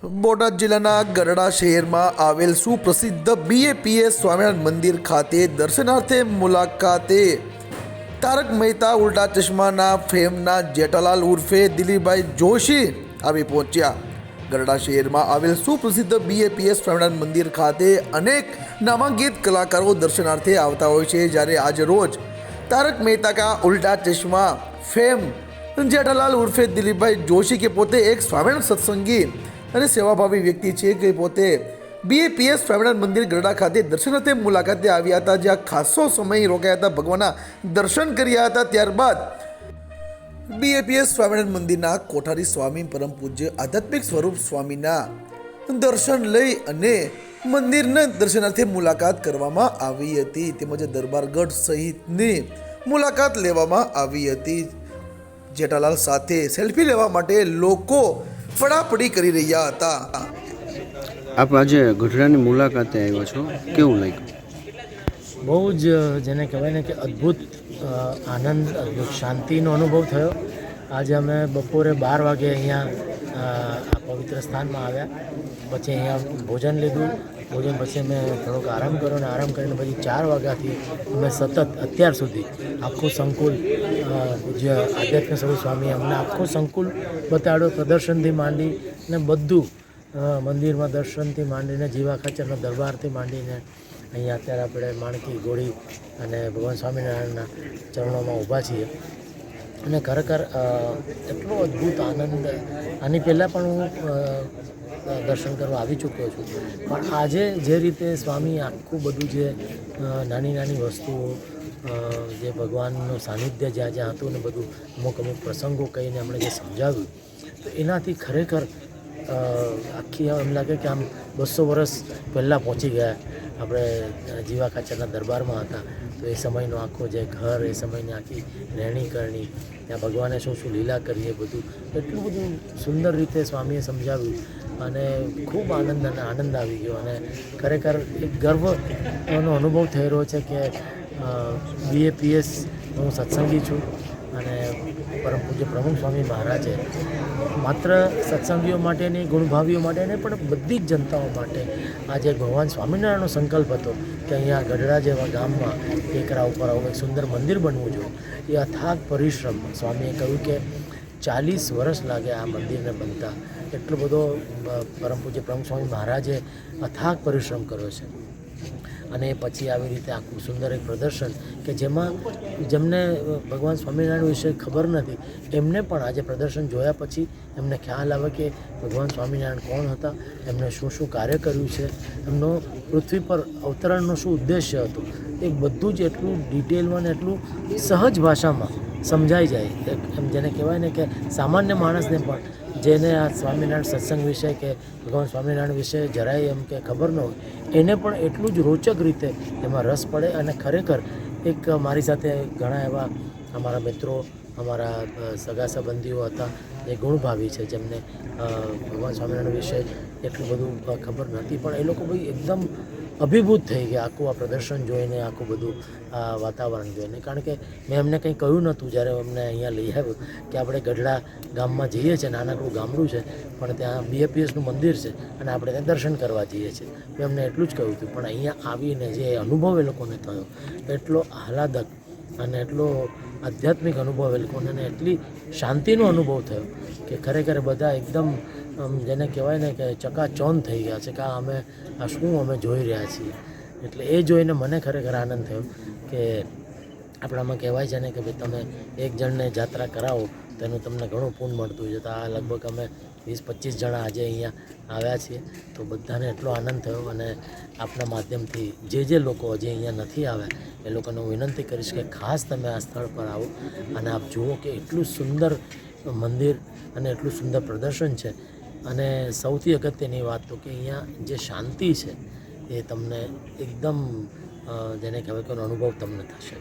બોટાદ જિલ્લાના ગરડા શહેરમાં આવેલ સુપ્રસિદ્ધ બીએપીએસ સ્વામિનારાયણ મંદિર ખાતે દર્શનાર્થે મુલાકાતે તારક મહેતા ઉલ્ટા ચશ્માના ફેમના જેઠાલાલ ઉર્ફે દિલીપભાઈ જોશી આવી પહોંચ્યા. ગરડા શહેરમાં આવેલ સુપ્રસિદ્ધ બીએપીએસ સ્વામિનારાયણ મંદિર ખાતે અનેક નામાંકિત કલાકારો દર્શનાર્થે આવતા હોય છે. જ્યારે આજ રોજ તારક મહેતા કા ઉલ્ટા ચશ્મા ફેમ જેઠાલાલ ઉર્ફે દિલીપભાઈ જોશી કે પોતે એક સ્વામિનારાયણ સત્સંગી અને સેવાભાવી વ્યક્તિ છે કે પોતે બીએપીએસ સ્વામિનારાયણ મંદિર ગરડા ખાતે દર્શનાર્થે મુલાકાતે આવ્યા હતા, જ્યાં ખાસો સમય રોકાયા હતા, ભગવાનના દર્શન કર્યા હતા. ત્યારબાદ બીએપીએસ સ્વામિનારાયણ મંદિરના કોઠારી સ્વામી પરમ પૂજ્ય આધ્યાત્મિક સ્વરૂપ સ્વામીના દર્શન લઈ અને મંદિરના દર્શનાર્થે મુલાકાત કરવામાં આવી હતી, તેમજ દરબારગઢ સહિતની મુલાકાત લેવામાં આવી હતી. જેઠાલાલ સાથે સેલ્ફી લેવા માટે લોકો ફડાફડી કરી રહ્યા હતા. આપ આજે ગઢડાની મુલાકાતે આવ્યા છો, કેવું લાગ્યું? બહુ જ જેને કહેવાય ને કે અદ્ભુત આનંદ, અદ્ભુત શાંતિનો અનુભવ થયો. આજે અમે બપોરે 12 વાગે અહીંયા આ પવિત્ર સ્થાનમાં આવ્યા, પછી અહીંયા ભોજન લીધું. ભોજન પછી અમે થોડોક આરામ કર્યો અને આરામ કરીને પછી 4 વાગ્યાથી અમે સતત અત્યાર સુધી આખું સંકુલ પૂજ્ય આધ્યાત્મિક સ્વરૂપ સ્વામી અમને આખું સંકુલ બતાડ્યો, પ્રદર્શનથી માંડી ને બધું મંદિરમાં દર્શનથી માંડીને જીવા ખાચરના દરબારથી માંડીને અહીંયા અત્યારે આપણે માણકી ઘોડી અને ભગવાન સ્વામિનારાયણના ચરણોમાં ઊભા છીએ અને ખરેખર એટલો અદ્ભુત આનંદ. આની પહેલાં પણ હું દર્શન કરવા આવી ચૂક્યો છું, પણ આજે જે રીતે સ્વામી આખું બધું જે નાની નાની વસ્તુઓ જે ભગવાનનું સાનિધ્ય જ્યાં જ્યાં હતું ને બધું અમુક પ્રસંગો કહીને એમણે જે સમજાવ્યું, તો એનાથી ખરેખર આખી એમ લાગે કે આમ 200 વર્ષ પહેલાં પહોંચી ગયા. આપણે જીવા ખાચરના દરબારમાં હતા તો એ સમયનો આખો જે ઘર, એ સમયની આખી રહેણી કરણી, ત્યાં ભગવાને શું શું લીલા કરી, એ બધું એટલું બધું સુંદર રીતે સ્વામીએ સમજાવ્યું અને ખૂબ આનંદ આવી ગયો. અને ખરેખર એક ગર્વનો અનુભવ થઈ રહ્યો છે કે બીએપીએસ હું સત્સંગી છું અને પરમ પૂજ્ય પ્રમુખ સ્વામી મહારાજે માત્ર સત્સંગીઓ માટે નહીં, ગુણભાવીઓ માટે નહીં, પણ બધી જ જનતાઓ માટે આજે ભગવાન સ્વામિનારાયણનો સંકલ્પ હતો કે અહીંયા ગઢડા જેવા ગામમાં ટેકરા ઉપર આવું એક સુંદર મંદિર બનવું જોઈએ. એ અથાગ પરિશ્રમ, સ્વામીએ કહ્યું કે 40 વર્ષ લાગે આ મંદિરને બનતા. એટલો બધો પરમ પૂજ્ય પ્રમુખ સ્વામી મહારાજે અથાગ પરિશ્રમ કર્યો છે. અને પછી આવી રીતે આખું સુંદર એક પ્રદર્શન કે જેમાં જેમને ભગવાન સ્વામિનારાયણ વિશે ખબર નથી એમને પણ આજે પ્રદર્શન જોયા પછી એમને ખ્યાલ આવે કે ભગવાન સ્વામિનારાયણ કોણ હતા, એમને શું શું કાર્ય કર્યું છે, એમનો પૃથ્વી પર અવતરણનો શું ઉદ્દેશ્ય હતો, એ બધું જ એટલું ડિટેલમાં ને એટલું સહજ ભાષામાં સમજાઈ જાય. એમ જેને કહેવાય ને કે સામાન્ય માણસને પણ જેને આ સ્વામિનારાયણ સત્સંગ વિશે કે ભગવાન સ્વામિનારાયણ વિશે જરાય એમ કે ખબર ન હોય, એને પણ એટલું જ રોચક રીતે એમાં રસ પડે. અને ખરેખર એક મારી સાથે ઘણા એવા અમારા મિત્રો, અમારા સગા સંબંધીઓ હતા જે ગુણભાવી છે, જેમને ભગવાન સ્વામિનારાયણ વિશે એટલું બધું ખબર નથી, પણ એ લોકો ભાઈ એકદમ અભિભૂત થઈ ગયા આખું આ પ્રદર્શન જોઈને, આખું બધું આ વાતાવરણ જોઈને. કારણ કે મેં એમને કંઈ કહ્યું નહોતું જ્યારે અમને અહીંયા લઈ આવ્યું કે આપણે ગઢડા ગામમાં જઈએ છીએ, નાનકડું ગામડું છે પણ ત્યાં બીએપીએસનું મંદિર છે અને આપણે ત્યાં દર્શન કરવા જઈએ છીએ. મેં એમને એટલું જ કહ્યું હતું, પણ અહીંયા આવીને જે અનુભવ એ લોકોને થયો એટલો આહલાદક અને એટલો આધ્યાત્મિક અનુભવ એ લોકોને, એટલી શાંતિનો અનુભવ થયો કે ખરેખર બધા એકદમ જેને કહેવાય ને કે ચકાચોંધ થઈ ગયા છે કે આ શું અમે જોઈ રહ્યા છીએ. એટલે એ જોઈને મને ખરેખર આનંદ થયો કે આપણામાં કહેવાય છે ને કે ભાઈ તમે એક જણને જાત્રા કરાવો તો એનું તમને ઘણું પૂન મળતું છે. તો આ લગભગ અમે 20-25 જણા આજે અહીંયા આવ્યા છીએ, તો બધાને એટલો આનંદ થયો. અને આપણા માધ્યમથી જે લોકો હજી અહીંયા નથી આવ્યા એ લોકોને હું વિનંતી કરીશ કે ખાસ તમે આ સ્થળ પર આવો અને આપ જુઓ કે એટલું સુંદર મંદિર અને એટલું સુંદર પ્રદર્શન છે. અને સૌથી અગત્યની વાત તો કે અહીંયા જે શાંતિ છે એ તમને એકદમ જેને કહેવાય કે અનુભવ તમને થશે.